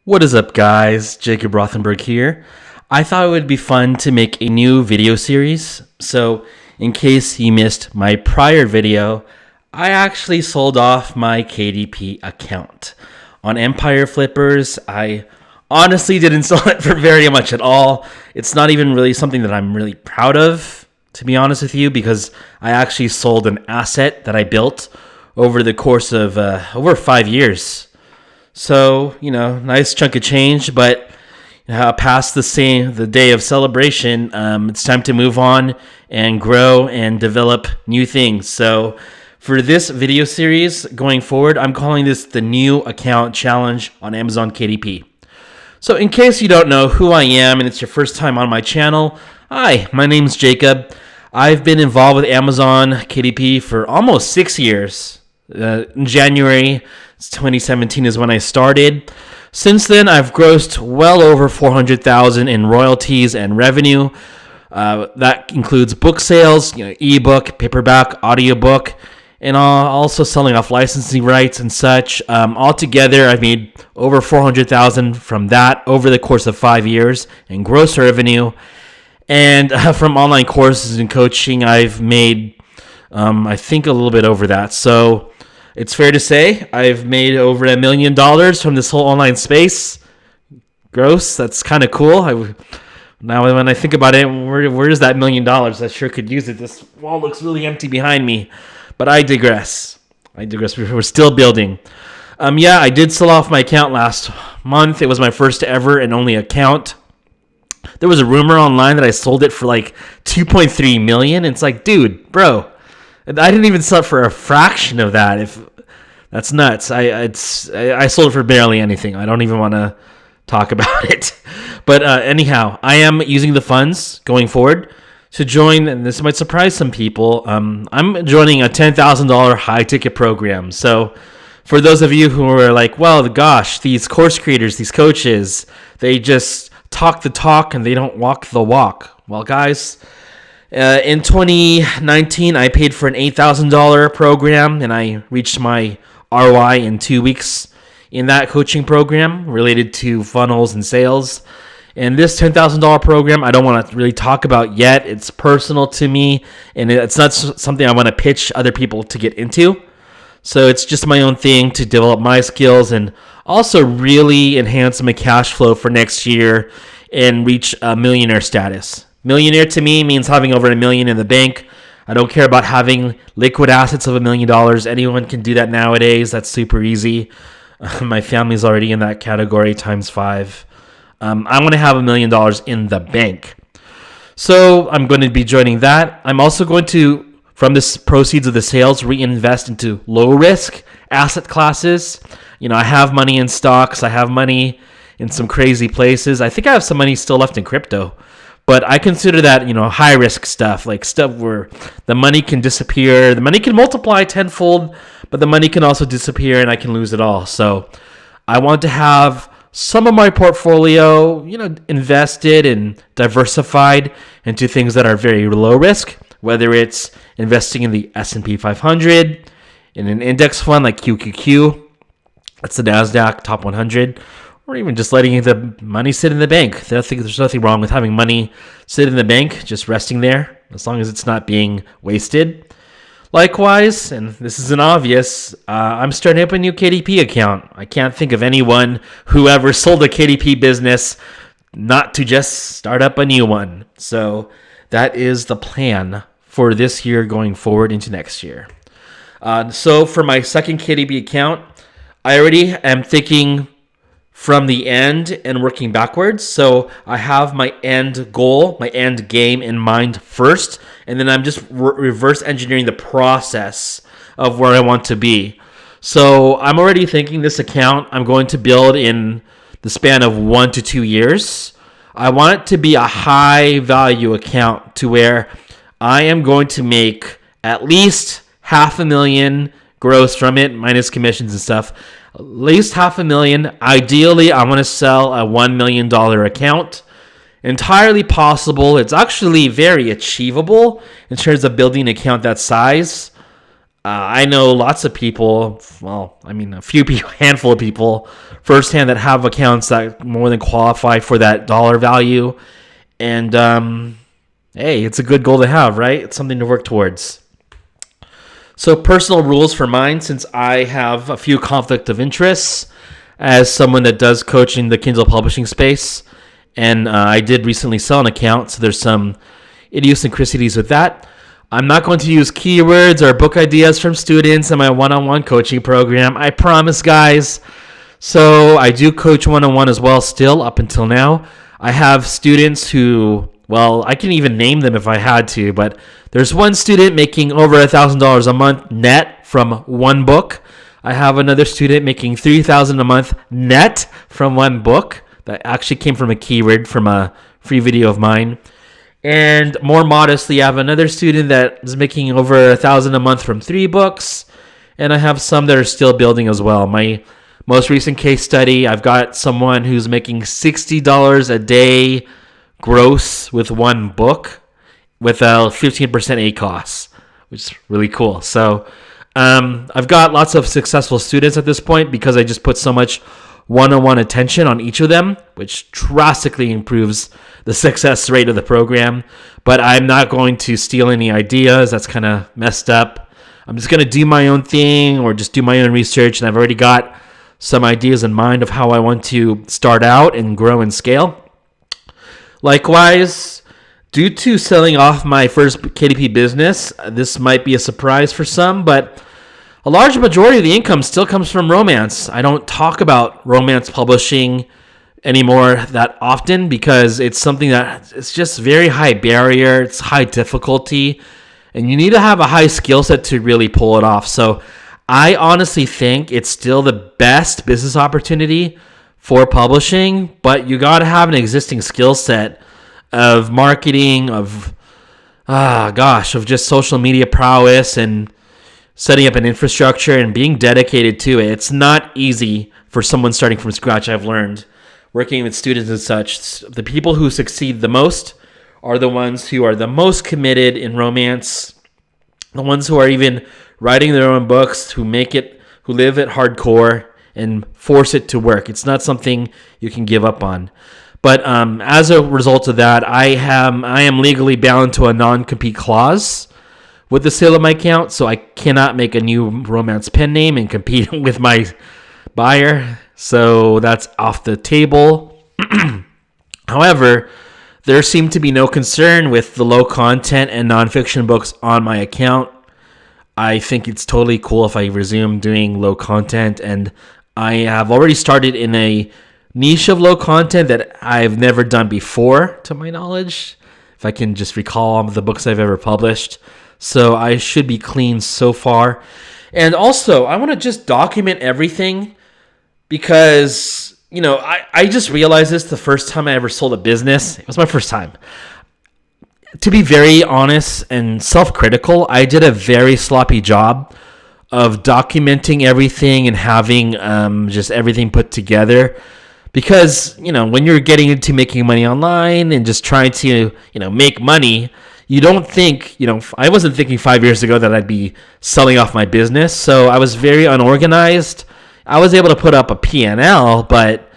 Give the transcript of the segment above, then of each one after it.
What is up, guys? Jacob Rothenberg here. I thought it would be fun to make a new video series. So, in case you missed my prior video, I actually sold off my KDP account. On Empire Flippers, I honestly didn't sell it for very much at all. It's not even really something that I'm really proud of, to be honest with you, because I actually sold an asset that I built over the course of over 5 years. So, nice chunk of change, but past the day of celebration, it's time to move on and grow and develop new things. So, for this video series going forward, I'm calling this the New Account Challenge on Amazon KDP. So, in case you don't know who I am and it's your first time on my channel, hi, my name's Jacob. I've been involved with Amazon KDP for almost 6 years. In January 2017 is when I started. Since then, I've grossed well over $400,000 in royalties and revenue. That includes book sales, ebook, paperback, audiobook, and also selling off licensing rights and such. Altogether, I've made over $400,000 from that over the course of 5 years in gross revenue. And from online courses and coaching, I've made, I think, a little bit over that. So it's fair to say I've made over $1 million from this whole online space. Gross. That's kind of cool. Now, when I think about it, where is that $1 million? I sure could use it. This wall looks really empty behind me. But I digress. We're still building. I did sell off my account last month. It was my first ever and only account. There was a rumor online that I sold it for like $2.3 million. It's like, dude, bro, I didn't even sell it for a fraction of that. If that's nuts. I sold it for barely anything. I don't even want to talk about it. But anyhow, I am using the funds going forward to join, and this might surprise some people. I'm joining a $10,000 high ticket program. So for those of you who are like, well, gosh, these course creators, these coaches, they just talk the talk and they don't walk the walk. Well, guys, in 2019, I paid for an $8,000 program, and I reached my ROI in 2 weeks in that coaching program related to funnels and sales. And this $10,000 program, I don't want to really talk about yet. It's personal to me, and it's not something I want to pitch other people to get into. So it's just my own thing to develop my skills and also really enhance my cash flow for next year and reach a millionaire status. Millionaire to me means having over $1 million in the bank. I don't care about having liquid assets of $1 million. Anyone can do that nowadays. That's super easy. My family's already in that category times 5. I want to have $1 million in the bank. So I'm going to be joining that. I'm also going to, from this proceeds of the sales, reinvest into low risk asset classes. I have money in stocks. I have money in some crazy places. I think I have some money still left in crypto. But I consider that, high risk stuff, like stuff where the money can disappear. The money can multiply tenfold, but the money can also disappear and I can lose it all. So I want to have some of my portfolio, invested and diversified into things that are very low risk, whether it's investing in the S&P 500, in an index fund like QQQ, that's the NASDAQ Top 100, or even just letting the money sit in the bank. There's nothing wrong with having money sit in the bank, just resting there, as long as it's not being wasted. Likewise, and this isn't obvious, I'm starting up a new KDP account. I can't think of anyone who ever sold a KDP business not to just start up a new one. So that is the plan for this year going forward into next year. So for my second KDP account, I already am thinking from the end and working backwards. So I have my end goal, my end game in mind first, and then I'm just reverse engineering the process of where I want to be. So I'm already thinking this account I'm going to build in the span of 1 to 2 years. I want it to be a high value account to where I am going to make at least $500,000 gross from it, minus commissions and stuff. At least $500,000. Ideally, I want to sell a $1 million account. Entirely possible. It's actually very achievable in terms of building an account that size. I know lots of people, well, I mean, a few people, handful of people firsthand that have accounts that more than qualify for that dollar value. And hey, it's a good goal to have, right? It's something to work towards. So personal rules for mine, since I have a few conflict of interests as someone that does coach in the Kindle publishing space. And I did recently sell an account, so there's some idiosyncrasies with that. I'm not going to use keywords or book ideas from students in my one-on-one coaching program. I promise, guys. So I do coach one-on-one as well still up until now. I have students who, well, I can even name them if I had to, but there's one student making over $1,000 a month net from one book. I have another student making $3,000 a month net from one book. That actually came from a keyword from a free video of mine. And more modestly, I have another student that is making over $1,000 a month from 3 books. And I have some that are still building as well. My most recent case study, I've got someone who's making $60 a day gross with one book with a 15% ACOS, which is really cool. So I've got lots of successful students at this point because I just put so much one-on-one attention on each of them, which drastically improves the success rate of the program. But I'm not going to steal any ideas. That's kind of messed up. I'm just going to do my own thing or just do my own research. And I've already got some ideas in mind of how I want to start out and grow and scale. Likewise, due to selling off my first KDP business, this might be a surprise for some, but a large majority of the income still comes from romance. I don't talk about romance publishing anymore that often because it's something that it's just very high barrier, it's high difficulty, and you need to have a high skill set to really pull it off. So I honestly think it's still the best business opportunity for publishing, but you got to have an existing skill set of marketing, of just social media prowess and setting up an infrastructure and being dedicated to it. It's not easy for someone starting from scratch, I've learned, working with students and such. The people who succeed the most are the ones who are the most committed in romance, the ones who are even writing their own books, who make it, who live it hardcore and force it to work. It's not something you can give up on. But as a result of that, I am legally bound to a non-compete clause with the sale of my account, so I cannot make a new romance pen name and compete with my buyer. So that's off the table. However, there seemed to be no concern with the low content and nonfiction books on my account. I think it's totally cool if I resume doing low content, and I have already started in a niche of low content that I've never done before, to my knowledge, if I can just recall all of the books I've ever published. So I should be clean so far. And also, I want to just document everything because, I just realized this the first time I ever sold a business. It was my first time. To be very honest and self-critical, I did a very sloppy job of documenting everything and having just everything put together. Because, when you're getting into making money online and just trying to, make money, you don't think, I wasn't thinking 5 years ago that I'd be selling off my business. So I was very unorganized. I was able to put up a P&L, but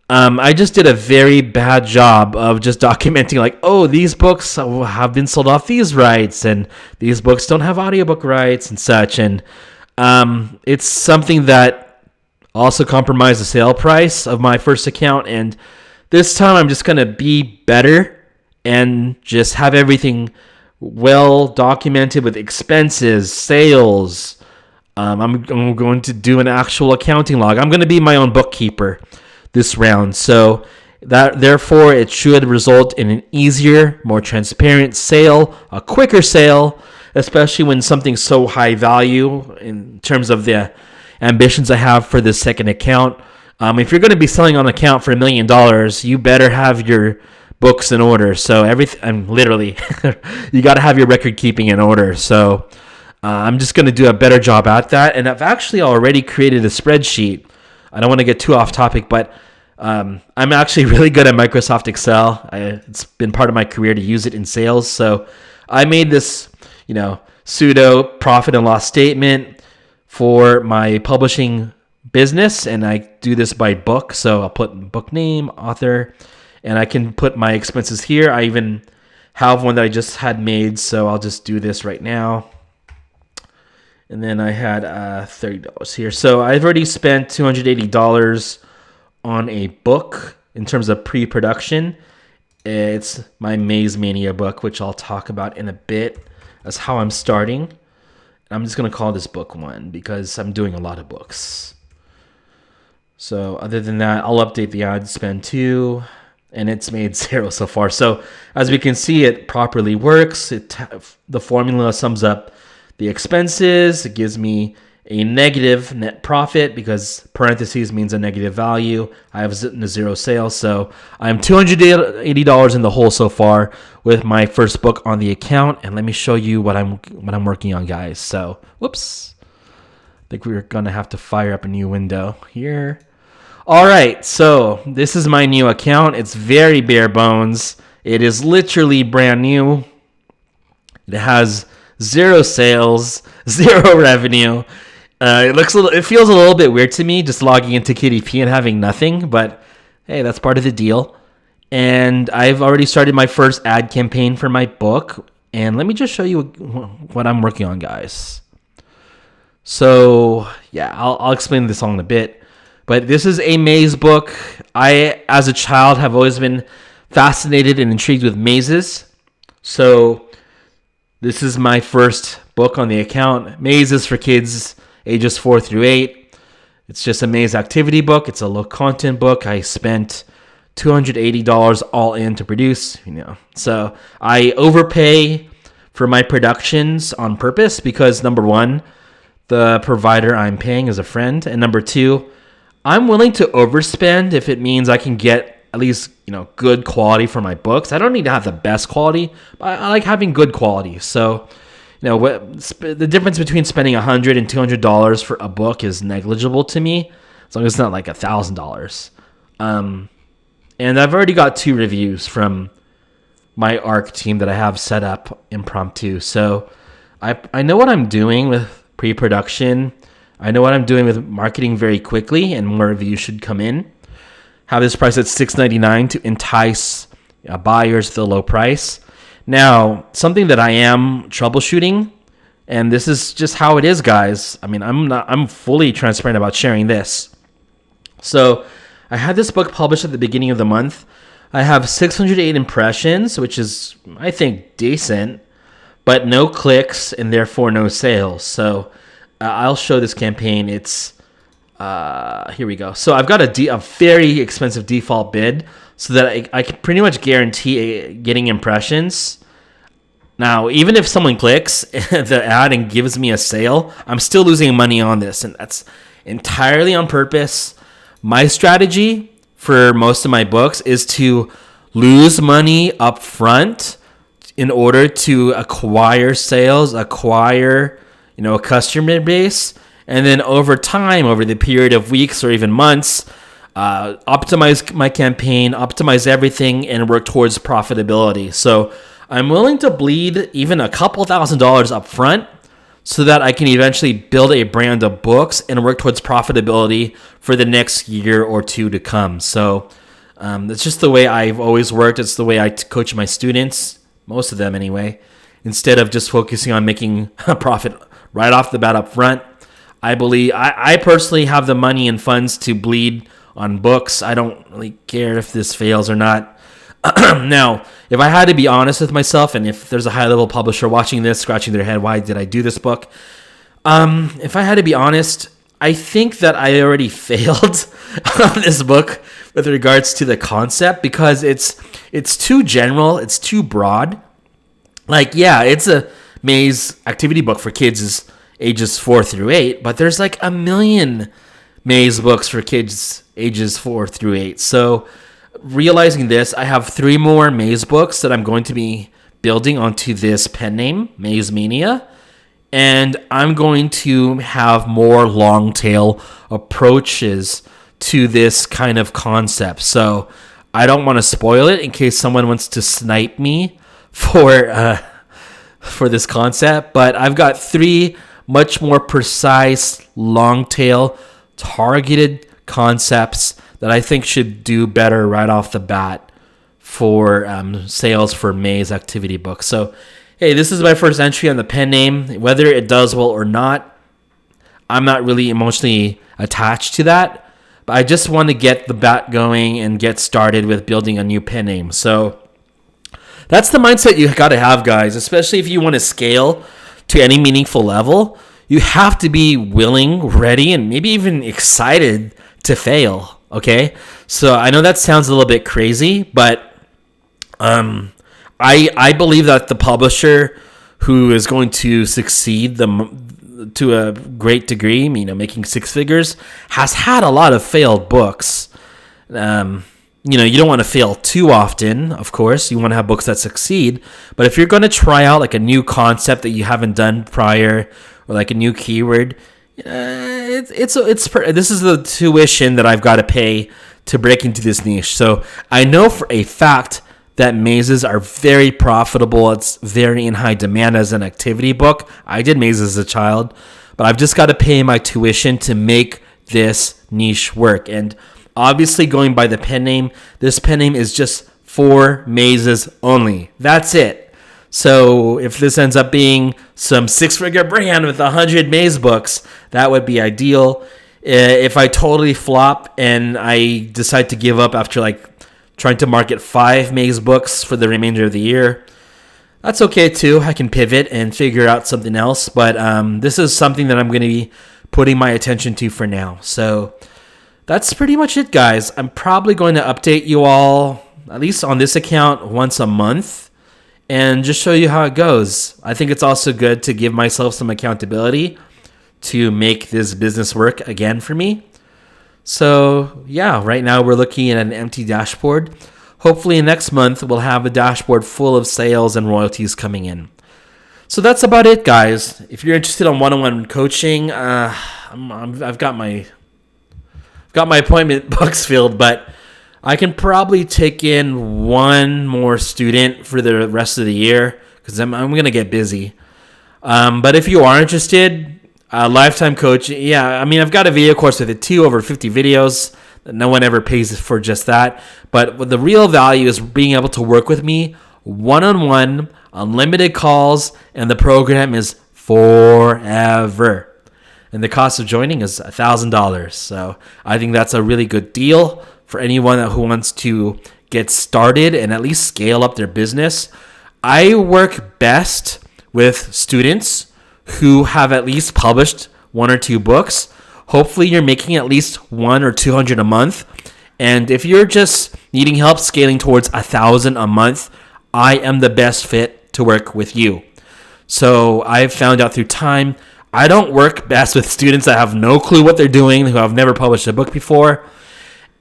I just did a very bad job of just documenting these books have been sold off these rights and these books don't have audiobook rights and such. And it's something that also compromised the sale price of my first account. And this time I'm just going to be better and just have everything well documented with expenses, sales. I'm going to do an actual accounting log. I'm going to be my own bookkeeper this round. So that therefore it should result in an easier, more transparent sale, a quicker sale, especially when something's so high value in terms of the ambitions I have for this second account. If you're going to be selling on an account for $1 million, you better have your books in order. So literally, you got to have your record keeping in order. So I'm just going to do a better job at that. And I've actually already created a spreadsheet. I don't want to get too off topic, but I'm actually really good at Microsoft Excel. It's been part of my career to use it in sales. So I made this, pseudo profit and loss statement for my publishing business, and I do this by book. So I'll put book name, author, and I can put my expenses here. I even have one that I just had made, so I'll just do this right now. And then I had $30 here. So I've already spent $280 on a book in terms of pre-production. It's my Maze Mania book, which I'll talk about in a bit. That's how I'm starting. I'm just going to call this book 1 because I'm doing a lot of books. So other than that, I'll update the ad spend too. And it's made 0 so far. So as we can see, it properly works. The formula sums up the expenses. It gives me a negative net profit because parentheses means a negative value. I have 0 sales. So I'm $280 in the hole so far with my first book on the account. And let me show you what I'm working on, guys. So, whoops. I think we're going to have to fire up a new window here. All right, so this is my new account. It's very bare bones. It is literally brand new. It has 0 sales, 0 revenue. It feels a little bit weird to me just logging into KDP and having nothing, but hey, that's part of the deal. And I've already started my first ad campaign for my book. And let me just show you what I'm working on, guys. So yeah, I'll explain this all in a bit. But this is a maze book. I, as a child, have always been fascinated and intrigued with mazes. So this is my first book on the account. Mazes for kids ages 4 through 8. It's just a maze activity book. It's a low content book. I spent $280 all in to produce. So I overpay for my productions on purpose because number 1, the provider I'm paying is a friend, and number 2, I'm willing to overspend if it means I can get at least, good quality for my books. I don't need to have the best quality, but I like having good quality. So, the difference between spending $100 and $200 for a book is negligible to me, as long as it's not like $1,000. And I've already got 2 reviews from my ARC team that I have set up impromptu. So I know what I'm doing with pre-production. I know what I'm doing with marketing very quickly, and more reviews should come in. Have this price at $6.99 to entice buyers to the low price. Now, something that I am troubleshooting, and this is just how it is, guys. I mean, I'm fully transparent about sharing this. So I had this book published at the beginning of the month. I have 608 impressions, which is, I think, decent, but no clicks and therefore no sales. So I'll show this campaign. It's here we go. So I've got a very expensive default bid so that I can pretty much guarantee getting impressions. Now, even if someone clicks the ad and gives me a sale, I'm still losing money on this, and that's entirely on purpose. My strategy for most of my books is to lose money up front in order to acquire sales, acquire a customer base, and then over time, over the period of weeks or even months, optimize my campaign, optimize everything, and work towards profitability. So I'm willing to bleed even a couple $1,000s up front so that I can eventually build a brand of books and work towards profitability for the next year or 2 to come. So that's just the way I've always worked. It's the way I coach my students, most of them anyway, instead of just focusing on making a profit right off the bat up front. I believe I personally have the money and funds to bleed on books. I don't really care if this fails or not. Now, if I had to be honest with myself, and if there's a high-level publisher watching this, scratching their head, why did I do this book? If I had to be honest, I think that I already failed on this book with regards to the concept because it's too general, it's too broad. Like, yeah, it's a maze activity book for kids ages 4 through 8, but there's like a million maze books for kids ages 4 through 8. So realizing this, I have 3 more maze books that I'm going to be building onto this pen name, Maze Mania, and I'm going to have more long tail approaches to this kind of concept. So I don't want to spoil it in case someone wants to snipe me for for this concept, but I've got 3 much more precise, long tail, targeted concepts that I think should do better right off the bat for sales for May's activity book. So, hey, this is my first entry on the pen name. Whether it does well or not, I'm not really emotionally attached to that. But I just want to get the bat going and get started with building a new pen name. So that's the mindset you got to have, guys, especially if you want to scale to any meaningful level. You have to be willing, ready, and maybe even excited to fail, okay? So I know that sounds a little bit crazy, but I believe that the publisher who is going to succeed to a great degree, making 6 figures, has had a lot of failed books. You don't want to fail too often, of course. You want to have books that succeed. But if you're going to try out like a new concept that you haven't done prior, or like a new keyword, this is the tuition that I've got to pay to break into this niche. So I know for a fact that mazes are very profitable. It's very in high demand as an activity book. I did mazes as a child, but I've just got to pay my tuition to make this niche work. And obviously, going by the pen name, this pen name is just for mazes only. That's it. So if this ends up being some 6-figure brand with 100 maze books, that would be ideal. If I totally flop and I decide to give up after trying to market 5 maze books for the remainder of the year, that's okay too. I can pivot and figure out something else. But this is something that I'm going to be putting my attention to for now. So that's pretty much it, guys. I'm probably going to update you all, at least on this account, once a month and just show you how it goes. I think it's also good to give myself some accountability to make this business work again for me. So yeah, right now we're looking at an empty dashboard. Hopefully next month we'll have a dashboard full of sales and royalties coming in. So that's about it, guys. If you're interested in one-on-one coaching, I've got my appointment books filled, but I can probably take in 1 more student for the rest of the year because I'm going to get busy. But if you are interested, lifetime coaching, yeah, I've got a video course with it too, over 50 videos. No one ever pays for just that. But the real value is being able to work with me one-on-one, unlimited calls, and the program is forever. And the cost of joining is $1,000. So I think that's a really good deal for anyone who wants to get started and at least scale up their business. I work best with students who have at least published 1 or 2 books. Hopefully you're making at least 100 or 200 a month. And if you're just needing help scaling towards 1,000 a month, I am the best fit to work with you. So I've found out through time, I don't work best with students that have no clue what they're doing, who have never published a book before.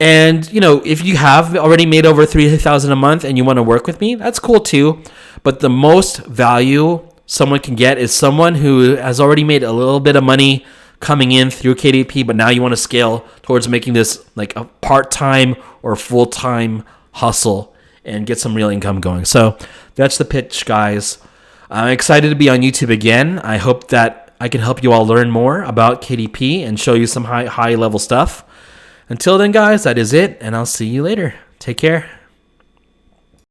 And, if you have already made over 3,000 a month and you want to work with me, that's cool too. But the most value someone can get is someone who has already made a little bit of money coming in through KDP, but now you want to scale towards making this like a part-time or full-time hustle and get some real income going. So that's the pitch, guys. I'm excited to be on YouTube again. I hope that I can help you all learn more about KDP and show you some high level stuff. Until then, guys, that is it, and I'll see you later. Take care.